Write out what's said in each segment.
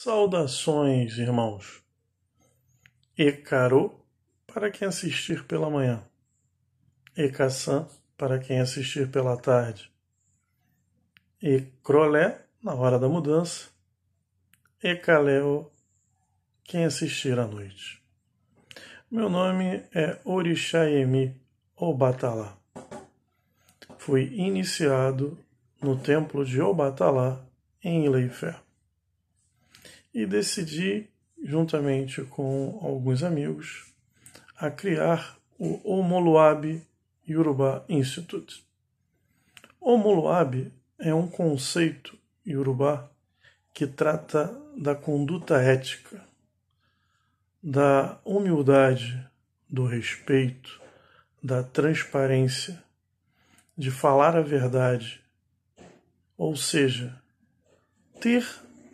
Saudações, irmãos. Ecarô para quem assistir pela manhã. Ecaçã para quem assistir pela tarde. Ecrolé na hora da mudança. Ecaléo quem assistir à noite. Meu nome é Orixaemi Obatalá. Fui iniciado no templo de Obatalá em Ileifé. E decidi, juntamente com alguns amigos, a criar o Omoluabi Yoruba Institute. Omoluabi é um conceito iorubá que trata da conduta ética, da humildade, do respeito, da transparência, de falar a verdade, ou seja, ter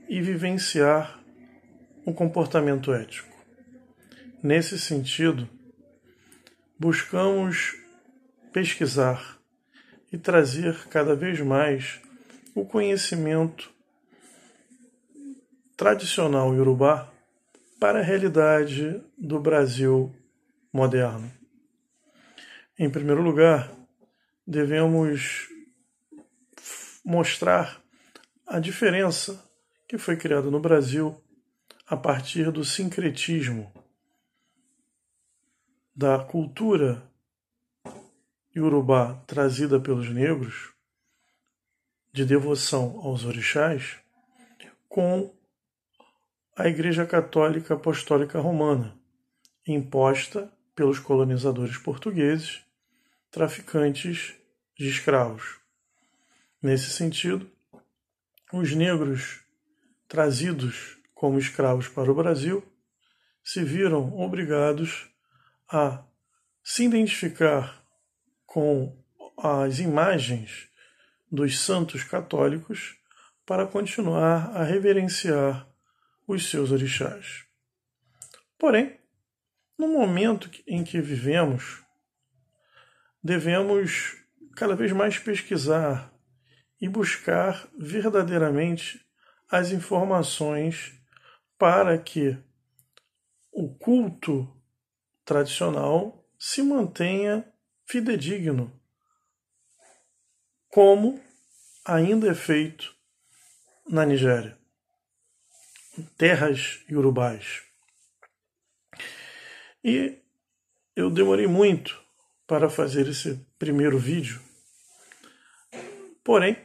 e vivenciar um comportamento ético. Nesse sentido, buscamos pesquisar e trazer cada vez mais o conhecimento tradicional iorubá para a realidade do Brasil moderno. Em primeiro lugar, devemos mostrar a diferença que foi criada no Brasil a partir do sincretismo da cultura iorubá trazida pelos negros, de devoção aos orixás, com a Igreja Católica Apostólica Romana, imposta pelos colonizadores portugueses, traficantes de escravos. Nesse sentido, os negros trazidos como escravos para o Brasil se viram obrigados a se identificar com as imagens dos santos católicos para continuar a reverenciar os seus orixás. Porém, no momento em que vivemos, devemos cada vez mais pesquisar e buscar verdadeiramente as informações para que o culto tradicional se mantenha fidedigno, como ainda é feito na Nigéria, terras iorubás. E eu demorei muito para fazer esse primeiro vídeo, porém,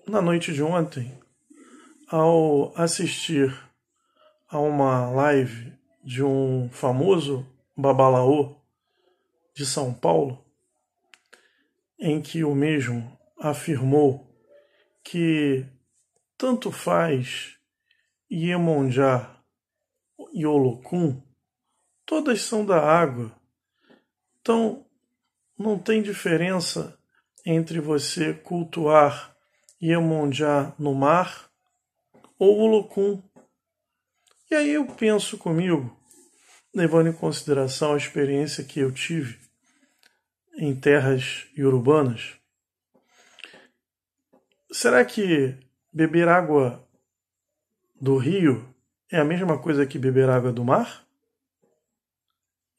na noite de ontem, ao assistir a uma live de um famoso babalaô de São Paulo, em que o mesmo afirmou que tanto faz Iemonjá e Olokun, todas são da água. Então, não tem diferença entre você cultuar Iemonjá no mar ou Olokun. E aí eu penso comigo, levando em consideração a experiência que eu tive em terras iorubanas, será que beber água do rio é a mesma coisa que beber água do mar?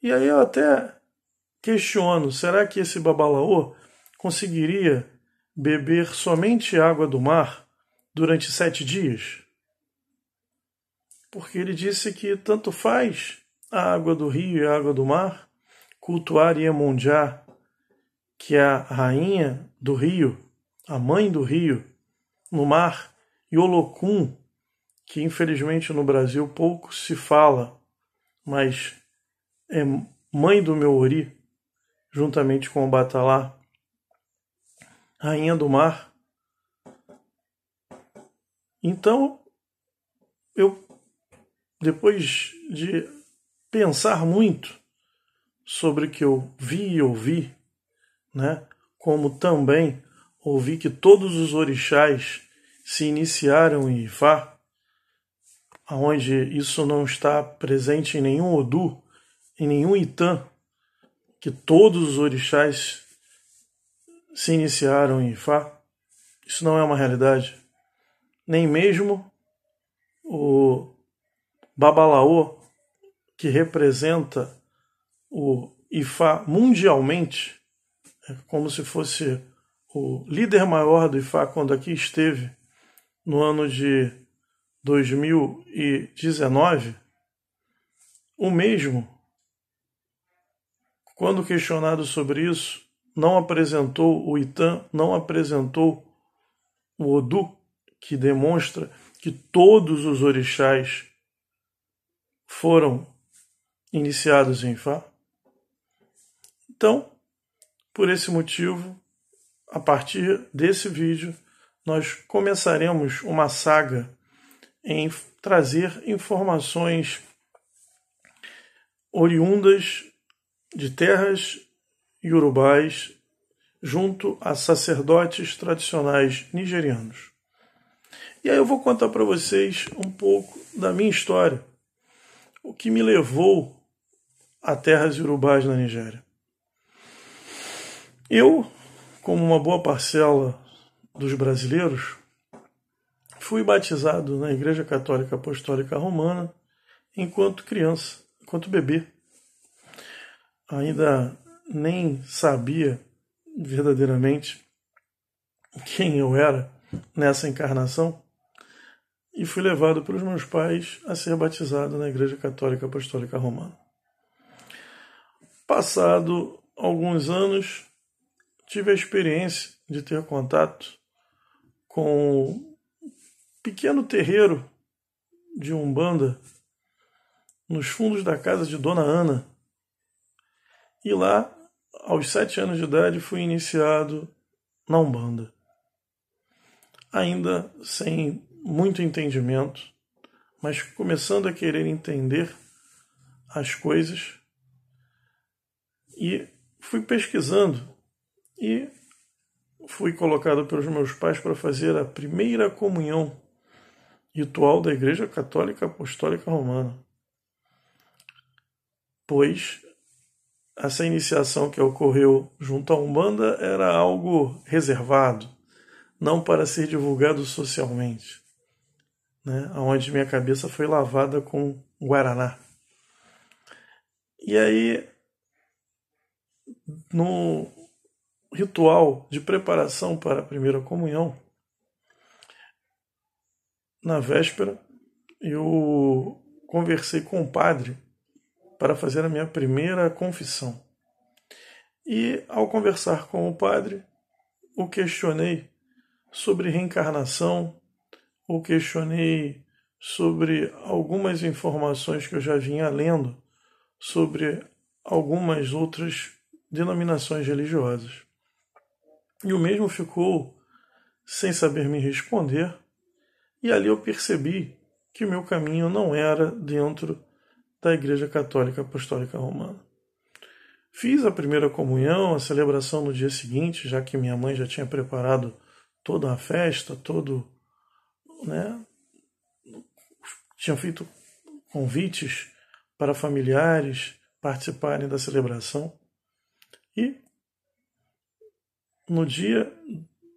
E aí eu até questiono, será que esse babalaô conseguiria beber somente água do mar durante 7 dias? Porque ele disse que tanto faz a água do rio e a água do mar, cultuar Iemonjá, que é a rainha do rio, a mãe do rio, no mar, e Olokun, que infelizmente no Brasil pouco se fala, mas é mãe do meu Ori, juntamente com o Batalá, rainha do mar. Então, eu, depois de pensar muito sobre o que eu vi e ouvi, né, como também ouvi que todos os orixás se iniciaram em Ifá, onde isso não está presente em nenhum Odu, em nenhum Itã, que todos os orixás se iniciaram em Ifá. Isso não é uma realidade. Nem mesmo o Babalaô, que representa o Ifá mundialmente, é como se fosse o líder maior do Ifá quando aqui esteve no ano de 2019, o mesmo, quando questionado sobre isso, não apresentou o Itan, não apresentou o Odu, que demonstra que todos os orixás foram iniciados em Ifá. Então, por esse motivo, a partir desse vídeo, nós começaremos uma saga em trazer informações oriundas de terras iorubais junto a sacerdotes tradicionais nigerianos. E aí eu vou contar para vocês um pouco da minha história, o que me levou a terras iorubais na Nigéria. Eu, como uma boa parcela dos brasileiros, fui batizado na Igreja Católica Apostólica Romana enquanto criança, enquanto bebê. Ainda nem sabia verdadeiramente quem eu era nessa encarnação e fui levado pelos meus pais a ser batizado na Igreja Católica Apostólica Romana. Passado alguns anos, tive a experiência de ter contato com um pequeno terreiro de Umbanda nos fundos da casa de Dona Ana. E lá, aos 7 anos de idade, fui iniciado na Umbanda. Ainda sem muito entendimento, mas começando a querer entender as coisas. E fui pesquisando e fui colocado pelos meus pais para fazer a primeira comunhão ritual da Igreja Católica Apostólica Romana. Pois essa iniciação que ocorreu junto à Umbanda era algo reservado, não para ser divulgado socialmente, né? Onde minha cabeça foi lavada com guaraná. E aí, no ritual de preparação para a primeira comunhão, na véspera, eu conversei com o padre para fazer a minha primeira confissão. E, ao conversar com o padre, o questionei sobre reencarnação, o questionei sobre algumas informações que eu já vinha lendo sobre algumas outras denominações religiosas. E o mesmo ficou sem saber me responder, e ali eu percebi que o meu caminho não era dentro da Igreja Católica Apostólica Romana. Fiz a primeira comunhão, a celebração no dia seguinte, já que minha mãe já tinha preparado toda a festa, tinha feito convites para familiares participarem da celebração. E no dia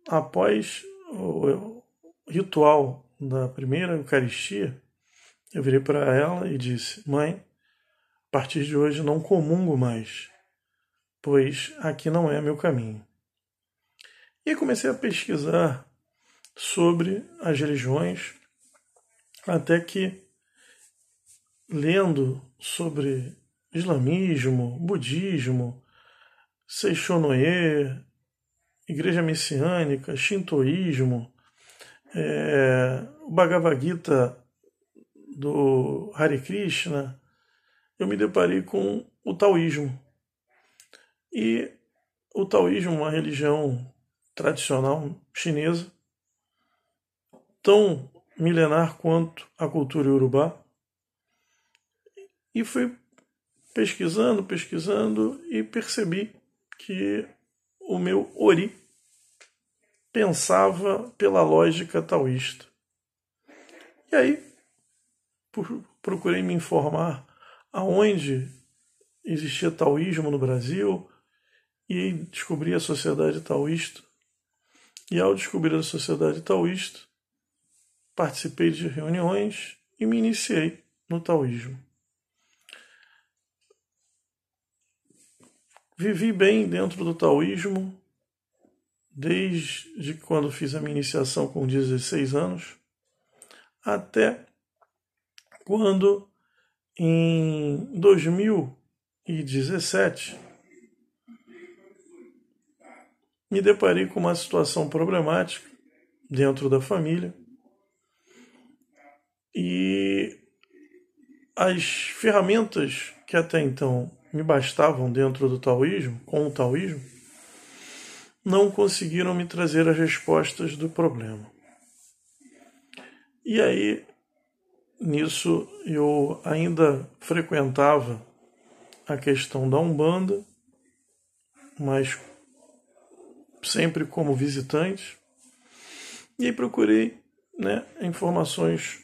após o ritual da primeira Eucaristia, eu virei para ela e disse: mãe, a partir de hoje não comungo mais, pois aqui não é meu caminho. E comecei a pesquisar sobre as religiões, até que, lendo sobre islamismo, budismo, Seishonoye, Igreja Messiânica, Shintoísmo, o Bhagavad Gita do Hare Krishna, eu me deparei com o taoísmo. E o taoísmo é uma religião tradicional chinesa, tão milenar quanto a cultura iorubá. E fui pesquisando e percebi que o meu Ori pensava pela lógica taoísta. E aí procurei me informar aonde existia taoísmo no Brasil e descobri a Sociedade Taoísta. E ao descobrir a Sociedade Taoísta, participei de reuniões e me iniciei no taoísmo. Vivi bem dentro do taoísmo desde quando fiz a minha iniciação com 16 anos até quando, em 2017, me deparei com uma situação problemática dentro da família e as ferramentas que até então me bastavam dentro do taoísmo, com o taoísmo, não conseguiram me trazer as respostas do problema. E aí, nisso, eu ainda frequentava a questão da Umbanda, mas sempre como visitante, e aí procurei, informações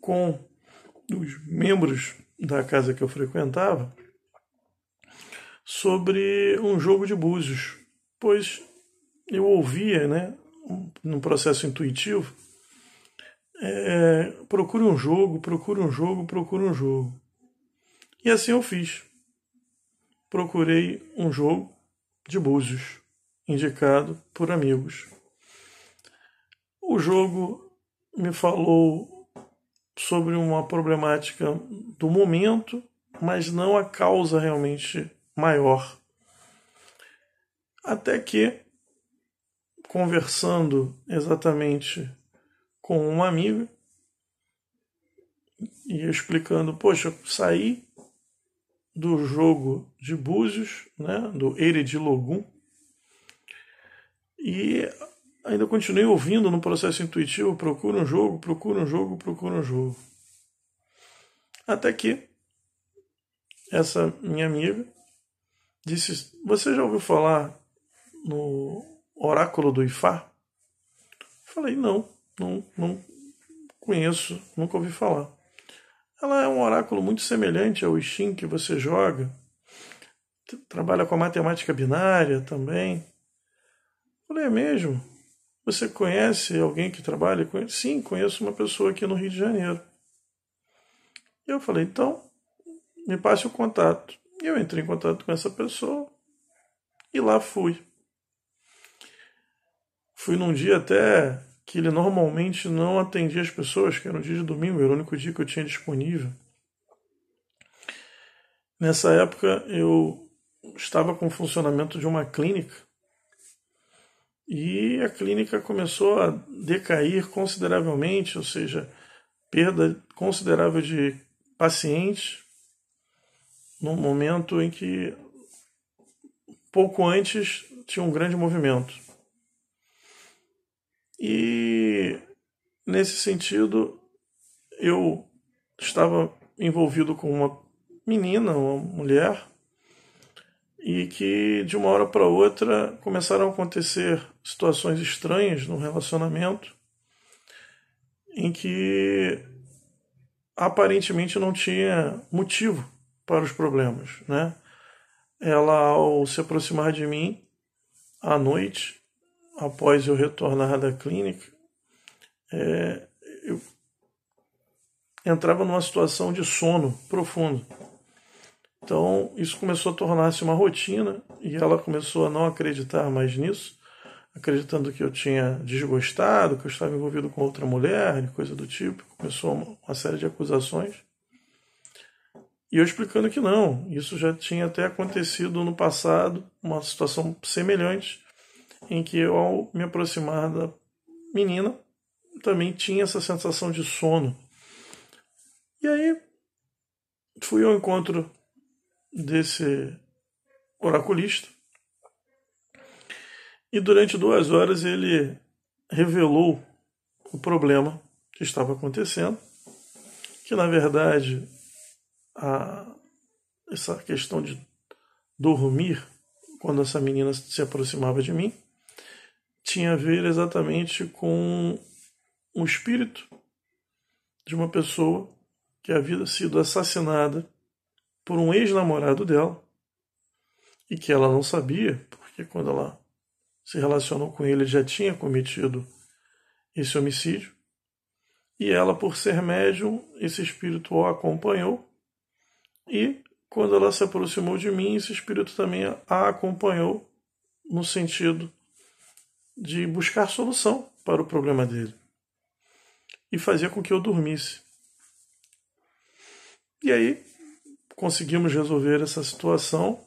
com os membros da casa que eu frequentava sobre um jogo de búzios, pois eu ouvia, num processo intuitivo, procure um jogo, procure um jogo, procure um jogo. E assim eu fiz. Procurei um jogo de búzios, indicado por amigos. O jogo me falou sobre uma problemática do momento, mas não a causa realmente maior. Até que, conversando exatamente com uma amiga, e explicando, poxa, eu saí do jogo de búzios, do Eire de Logum, e ainda continuei ouvindo no processo intuitivo, procura um jogo, procura um jogo, procura um jogo. Até que essa minha amiga disse, você já ouviu falar no oráculo do Ifá? Falei, não conheço, nunca ouvi falar. Ela é um oráculo muito semelhante ao I Ching que você joga. Trabalha com a matemática binária também. Falei, é mesmo? Você conhece alguém que trabalha com ele? Sim, conheço uma pessoa aqui no Rio de Janeiro. E eu falei, então, me passe o contato. E eu entrei em contato com essa pessoa e lá fui. Fui num dia até que ele normalmente não atendia as pessoas, que era um dia de domingo, era o único dia que eu tinha disponível. Nessa época eu estava com o funcionamento de uma clínica e a clínica começou a decair consideravelmente, ou seja, perda considerável de pacientes, num momento em que pouco antes tinha um grande movimento. E nesse sentido eu estava envolvido com uma menina, uma mulher, e que de uma hora para outra começaram a acontecer situações estranhas no relacionamento em que aparentemente não tinha motivo para os problemas, Ela, ao se aproximar de mim à noite, após eu retornar da clínica, eu entrava numa situação de sono profundo. Então, isso começou a tornar-se uma rotina e ela começou a não acreditar mais nisso, acreditando que eu tinha desgostado, que eu estava envolvido com outra mulher, e coisa do tipo. Começou uma série de acusações. E eu explicando que não, isso já tinha até acontecido no passado, uma situação semelhante, em que eu, ao me aproximar da menina, também tinha essa sensação de sono. E aí, fui ao encontro desse oraculista, e durante 2 horas ele revelou o problema que estava acontecendo, que na verdade essa questão de dormir quando essa menina se aproximava de mim tinha a ver exatamente com o espírito de uma pessoa que havia sido assassinada por um ex-namorado dela e que ela não sabia, porque quando ela se relacionou com ele já tinha cometido esse homicídio. e ela, por ser médium, esse espírito a acompanhou, e quando ela se aproximou de mim, esse espírito também a acompanhou no sentido de buscar solução para o problema dele, e fazia com que eu dormisse. E aí conseguimos resolver essa situação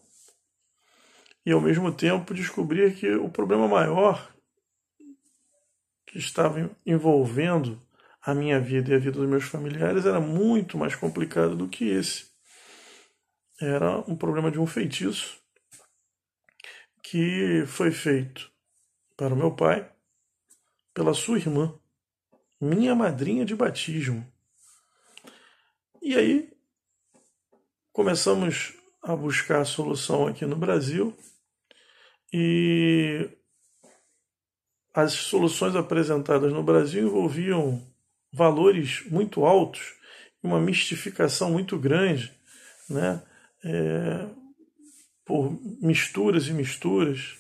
e, ao mesmo tempo, descobrir que o problema maior que estava envolvendo a minha vida e a vida dos meus familiares era muito mais complicado do que esse. Era um problema de um feitiço que foi feito para o meu pai, pela sua irmã, minha madrinha de batismo. E aí começamos a buscar a solução aqui no Brasil, e as soluções apresentadas no Brasil envolviam valores muito altos, uma mistificação muito grande, né? Por misturas e misturas.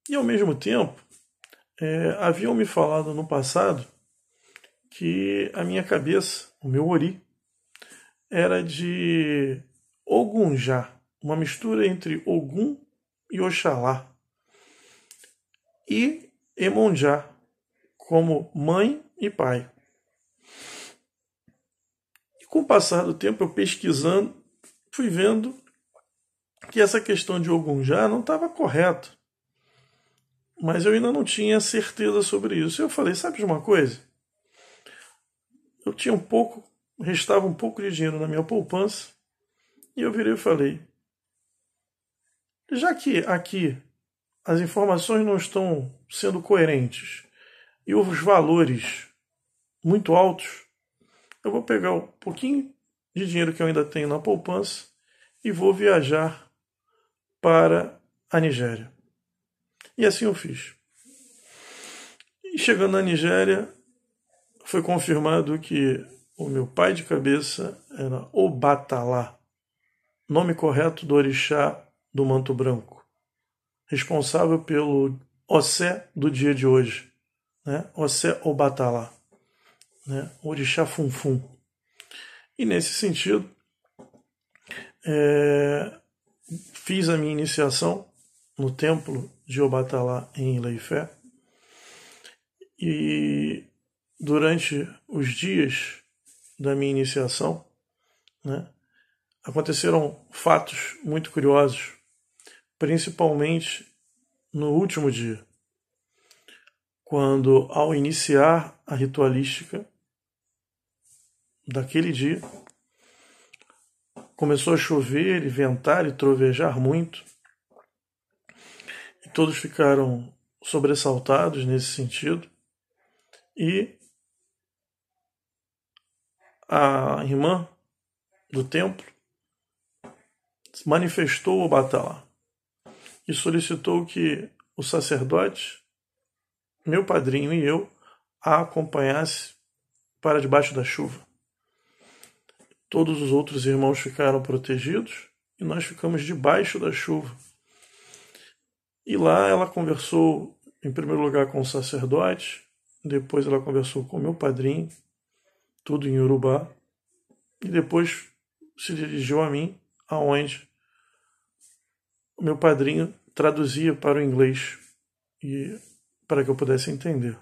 E, ao mesmo tempo, haviam me falado no passado que a minha cabeça, o meu ori, era de Ogunjá, uma mistura entre Ogum e Oxalá, e Emonjá, como mãe e pai. E com o passar do tempo, eu pesquisando, fui vendo que essa questão de Ogunjá não estava correta. Mas eu ainda não tinha certeza sobre isso. Eu falei, sabe de uma coisa? Eu tinha restava um pouco de dinheiro na minha poupança, e eu virei e falei, já que aqui as informações não estão sendo coerentes e os valores muito altos, eu vou pegar um pouquinho de dinheiro que eu ainda tenho na poupança e vou viajar para a Nigéria. E assim eu fiz. E chegando na Nigéria, foi confirmado que o meu pai de cabeça era Obatalá, nome correto do orixá do manto branco, responsável pelo Ossé do dia de hoje, né? Ossé Obatalá, né? Orixá Funfun. E nesse sentido, fiz a minha iniciação no templo de Obatalá em Ilé-Ifé, e durante os dias da minha iniciação, né, aconteceram fatos muito curiosos, principalmente no último dia, quando, ao iniciar a ritualística daquele dia, começou a chover e ventar e trovejar muito, e todos ficaram sobressaltados nesse sentido, e a irmã do templo manifestou o Obatalá e solicitou que o sacerdote, meu padrinho e eu, a acompanhasse para debaixo da chuva. Todos os outros irmãos ficaram protegidos e nós ficamos debaixo da chuva. E lá ela conversou, em primeiro lugar, com o sacerdote, depois ela conversou com meu padrinho, tudo em Urubá, e depois se dirigiu a mim, aonde o meu padrinho traduzia para o inglês e para que eu pudesse entender.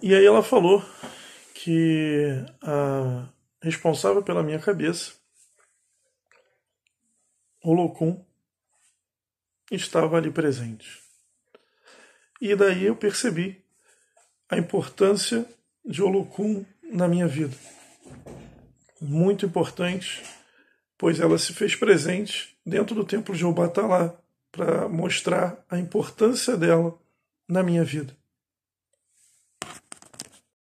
E aí ela falou que a responsável pela minha cabeça, Olokun, estava ali presente. E daí eu percebi a importância de Olokun na minha vida. Muito importante, pois ela se fez presente dentro do templo de Obatalá para mostrar a importância dela na minha vida.